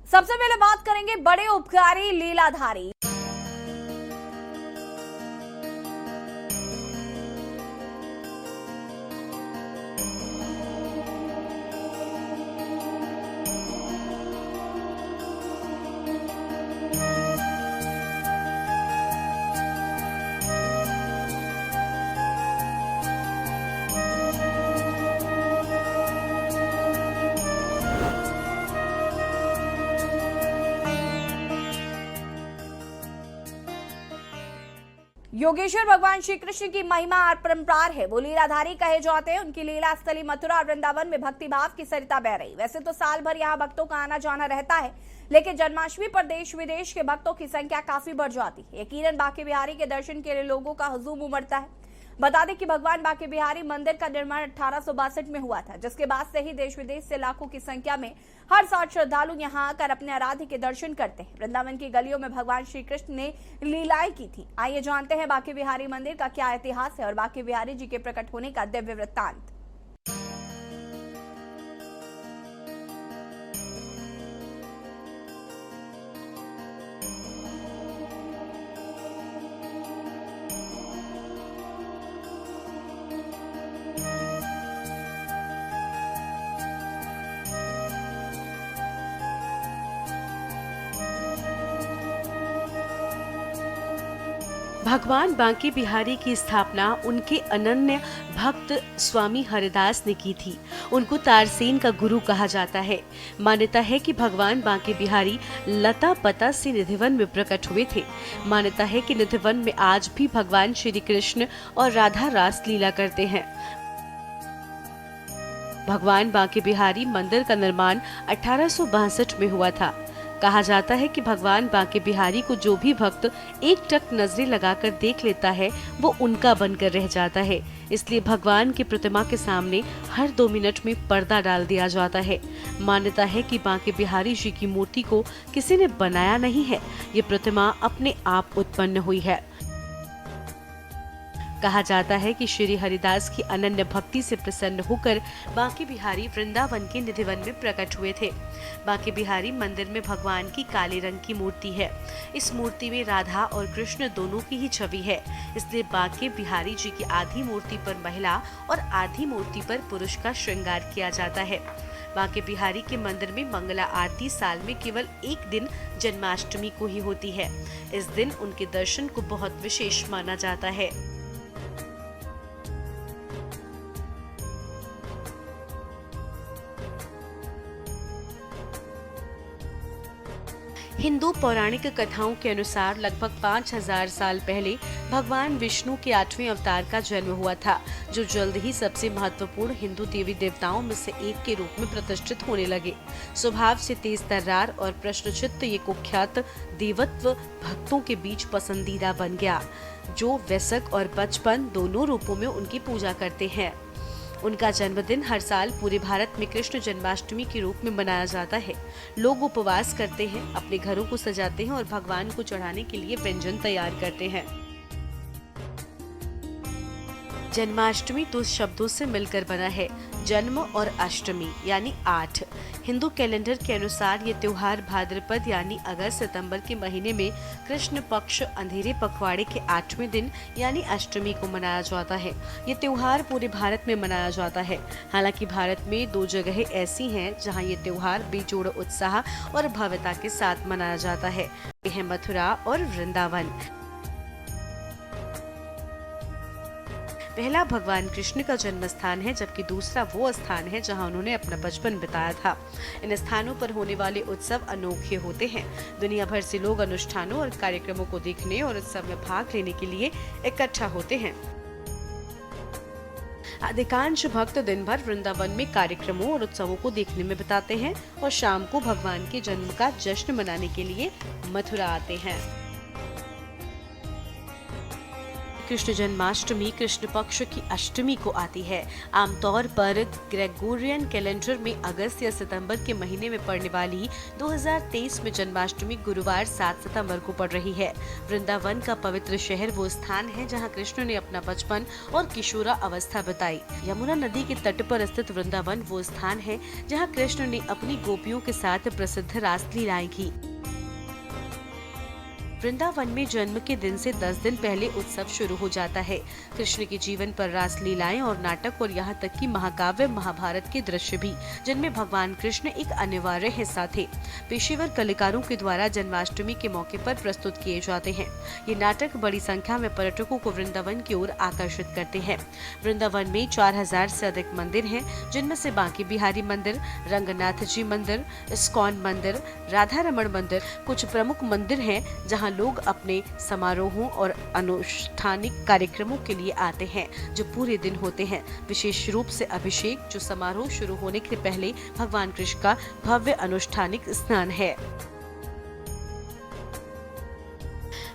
सबसे पहले बात करेंगे बड़े उपकारी लीलाधारी। योगेश्वर भगवान श्री कृष्ण की महिमा अपरंपार है। वो लीलाधारी कहे जाते हैं। उनकी लीला स्थली मथुरा और वृंदावन में भक्ति भाव की सरिता बह रही। वैसे तो साल भर यहाँ भक्तों का आना जाना रहता है, लेकिन जन्माष्टमी पर देश विदेश के भक्तों की संख्या काफी बढ़ जाती है। यकीनन बांके बिहारी के दर्शन के लिए लोगों का हुजूम उमड़ता है। बता दें कि भगवान बांके बिहारी मंदिर का निर्माण 1862 में हुआ था, जिसके बाद से ही देश विदेश से लाखों की संख्या में हर साल श्रद्धालु यहां आकर अपने आराध्य के दर्शन करते हैं। वृंदावन की गलियों में भगवान श्री कृष्ण ने लीलाएं की थी। आइए जानते हैं बांके बिहारी मंदिर का क्या इतिहास है और बांके बिहारी जी के प्रकट होने का दिव्य वृत्तांत। भगवान बांके बिहारी की स्थापना उनके अनन्य भक्त स्वामी हरिदास ने की थी। उनको तारसेन का गुरु कहा जाता है। मान्यता है कि भगवान बांके बिहारी लता पता से निधिवन में प्रकट हुए थे। मान्यता है कि निधिवन में आज भी भगवान श्री कृष्ण और राधा रास लीला करते हैं। भगवान बांके बिहारी मंदिर का निर्माण 1862 में हुआ था। कहा जाता है कि भगवान बांके बिहारी को जो भी भक्त एक टक नजरें लगाकर देख लेता है वो उनका बनकर रह जाता है। इसलिए भगवान की प्रतिमा के सामने हर 2 मिनट में पर्दा डाल दिया जाता है। मान्यता है कि बांके बिहारी जी की मूर्ति को किसी ने बनाया नहीं है, ये प्रतिमा अपने आप उत्पन्न हुई है। कहा जाता है कि श्री हरिदास की अनन्य भक्ति से प्रसन्न होकर बांके बिहारी वृंदावन के निधिवन में प्रकट हुए थे। बांके बिहारी मंदिर में भगवान की काले रंग की मूर्ति है। इस मूर्ति में राधा और कृष्ण दोनों की ही छवि है। इसलिए बांके बिहारी जी की आधी मूर्ति पर महिला और आधी मूर्ति पर पुरुष का श्रृंगार किया जाता है। बांके बिहारी के मंदिर में मंगला आरती साल में केवल एक दिन जन्माष्टमी को ही होती है। इस दिन उनके दर्शन को बहुत विशेष माना जाता है। हिंदू पौराणिक कथाओं के अनुसार लगभग 5000 साल पहले भगवान विष्णु के 8वें अवतार का जन्म हुआ था, जो जल्द ही सबसे महत्वपूर्ण हिंदू देवी देवताओं में से एक के रूप में प्रतिष्ठित होने लगे। स्वभाव से तेज तर्रार और प्रश्नचित्त ये कुख्यात देवत्व भक्तों के बीच पसंदीदा बन गया, जो वयस्क और बचपन दोनों रूपों में उनकी पूजा करते हैं। उनका जन्मदिन हर साल पूरे भारत में कृष्ण जन्माष्टमी के रूप में मनाया जाता है। लोग उपवास करते हैं, अपने घरों को सजाते हैं और भगवान को चढ़ाने के लिए व्यंजन तैयार करते हैं। जन्माष्टमी 2 शब्दों से मिलकर बना है, जन्म और अष्टमी यानी 8। हिंदू कैलेंडर के अनुसार ये त्योहार भाद्रपद यानी अगस्त सितंबर के महीने में कृष्ण पक्ष अंधेरे पखवाड़े के 8वें दिन यानी अष्टमी को मनाया जाता है। ये त्योहार पूरे भारत में मनाया जाता है। हालांकि भारत में 2 जगहें ऐसी हैं जहां ये त्योहार बेजोड़ उत्साह और भव्यता के साथ मनाया जाता है। ये है मथुरा और वृंदावन। पहला भगवान कृष्ण का जन्म स्थान है, जबकि दूसरा वो स्थान है जहां उन्होंने अपना बचपन बिताया था। इन स्थानों पर होने वाले उत्सव अनोखे होते हैं। दुनिया भर से लोग अनुष्ठानों और कार्यक्रमों को देखने और उत्सव में भाग लेने के लिए इकट्ठा होते हैं। अधिकांश भक्त दिन भर वृंदावन में कार्यक्रमों और उत्सवों को देखने में बिताते हैं और शाम को भगवान के जन्म का जश्न मनाने के लिए मथुरा आते हैं। कृष्ण जन्माष्टमी कृष्ण पक्ष की अष्टमी को आती है। आमतौर पर ग्रेगोरियन कैलेंडर में अगस्त या सितंबर के महीने में पड़ने वाली 2023 में जन्माष्टमी गुरुवार 7 सितंबर को पड़ रही है। वृंदावन का पवित्र शहर वो स्थान है जहां कृष्ण ने अपना बचपन और किशोरा अवस्था बिताई। यमुना नदी के तट पर स्थित वृंदावन वो स्थान है जहां कृष्ण ने अपनी गोपियों के साथ प्रसिद्ध रासलीलाएं की। वृंदावन में जन्म के दिन से 10 दिन पहले उत्सव शुरू हो जाता है। कृष्ण के जीवन पर रासलीलाएं और नाटक और यहाँ तक कि महाकाव्य महाभारत के दृश्य भी, जिनमें भगवान कृष्ण एक अनिवार्य हिस्सा थे, पेशेवर कलाकारों के द्वारा जन्माष्टमी के मौके पर प्रस्तुत किए जाते हैं। ये नाटक बड़ी संख्या में पर्यटकों को वृंदावन की ओर आकर्षित करते हैं। वृंदावन में 4000 से अधिक मंदिर हैं, जिनमें से बांके बिहारी मंदिर, रंगनाथ जी मंदिर, इस्कॉन मंदिर, राधा रमण मंदिर कुछ प्रमुख मंदिर हैं जहाँ लोग अपने समारोहों और अनुष्ठानिक कार्यक्रमों के लिए आते हैं जो पूरे दिन होते हैं। विशेष रूप से अभिषेक, जो समारोह शुरू होने के पहले भगवान कृष्ण का भव्य अनुष्ठानिक स्नान है।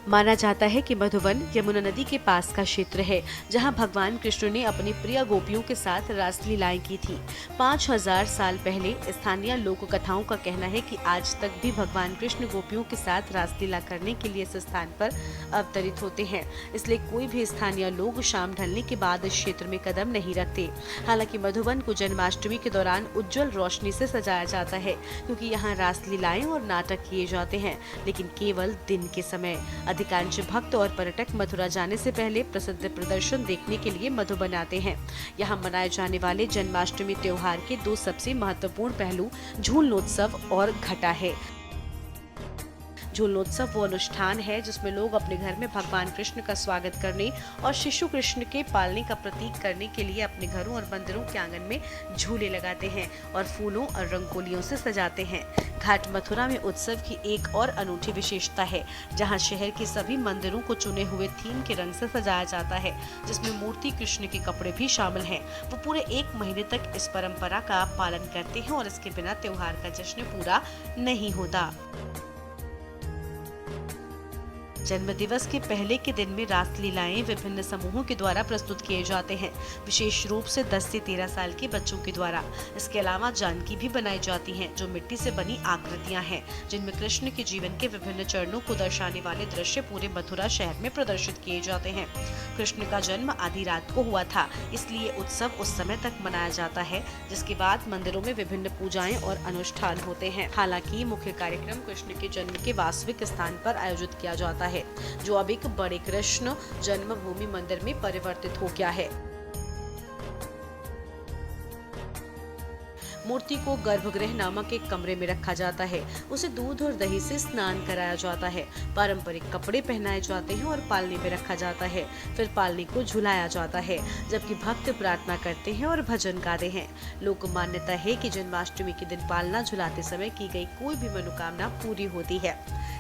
माना जाता है कि मधुवन यमुना नदी के पास का क्षेत्र है जहां भगवान कृष्ण ने अपनी प्रिय गोपियों के साथ रासलीलाएं की थी। 5000 साल पहले स्थानीय लोक कथाओं का कहना है कि आज तक भी भगवान कृष्ण गोपियों के साथ रासलीला करने के लिए इस स्थान पर अवतरित होते हैं। इसलिए कोई भी स्थानीय लोग शाम ढलने के बाद इस क्षेत्र में कदम नहीं रखते। हालांकि मधुवन को जन्माष्टमी के दौरान उज्जवल रोशनी से सजाया जाता है क्योंकि यहाँ रासलीलाएं और नाटक किए जाते हैं, लेकिन केवल दिन के समय। अधिकांश भक्त और पर्यटक मथुरा जाने से पहले प्रसिद्ध प्रदर्शन देखने के लिए मधुबन आते हैं। यहाँ मनाए जाने वाले जन्माष्टमी त्योहार के 2 सबसे महत्वपूर्ण पहलू झूलनोत्सव और घटा है। झूलनोत्सव वो अनुष्ठान है जिसमें लोग अपने घर में भगवान कृष्ण का स्वागत करने और शिशु कृष्ण के पालने का प्रतीक करने के लिए अपने घरों और मंदिरों के आंगन में झूले लगाते हैं और फूलों और रंगोलियों से सजाते हैं। घाट मथुरा में उत्सव की एक और अनूठी विशेषता है जहां शहर के सभी मंदिरों को चुने हुए थीम के रंग से सजाया जाता है, जिसमें मूर्ति कृष्ण के कपड़े भी शामिल हैं। वो पूरे 1 महीने तक इस परंपरा का पालन करते हैं और इसके बिना त्योहार का जश्न पूरा नहीं होता। जन्म दिवस के पहले के दिन में रासलीलाएं विभिन्न समूहों के द्वारा प्रस्तुत किए जाते हैं, विशेष रूप से 10 से 13 साल के बच्चों के द्वारा। इसके अलावा जानकी भी बनाई जाती हैं, जो मिट्टी से बनी आकृतियां हैं, जिनमें कृष्ण के जीवन के विभिन्न चरणों को दर्शाने वाले दृश्य पूरे मथुरा शहर में प्रदर्शित किए जाते हैं। कृष्ण का जन्म आधी रात को हुआ था, इसलिए उत्सव उस समय तक मनाया जाता है, जिसके बाद मंदिरों में विभिन्न पूजाएं और अनुष्ठान होते हैं। हालांकि मुख्य कार्यक्रम कृष्ण के जन्म के वास्तविक स्थान पर आयोजित किया जाता है, जो अब एक बड़े कृष्ण जन्मभूमि मंदिर में परिवर्तित हो गया है। मूर्ति को गर्भगृह नामक एक कमरे में रखा जाता है। उसे दूध और दही से स्नान कराया जाता है, पारंपरिक कपड़े पहनाए जाते हैं और पालने में रखा जाता है। फिर पालने को झुलाया जाता है, जबकि भक्त प्रार्थना करते हैं और भजन गाते हैं। लोक मान्यता है कि जन्माष्टमी के दिन पालना झुलाते समय की गई कोई भी मनोकामना पूरी होती है।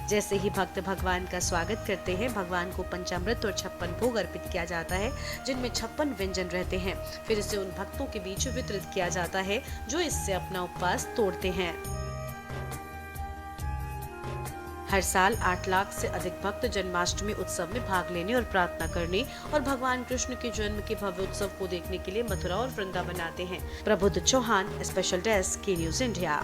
जैसे ही भक्त भगवान का स्वागत करते हैं, भगवान को पंचामृत और 56 भोग अर्पित किया जाता है, जिनमें 56 व्यंजन रहते हैं। फिर इसे उन भक्तों के बीच वितरित किया जाता है जो इससे अपना उपवास तोड़ते हैं। हर साल 8 लाख से अधिक भक्त जन्माष्टमी उत्सव में भाग लेने और प्रार्थना करने और भगवान कृष्ण के जन्म के भव्य उत्सव को देखने के लिए मथुरा और वृंदावन आते हैं। प्रबुद्ध चौहान, स्पेशल डेस्क, के न्यूज़ इंडिया।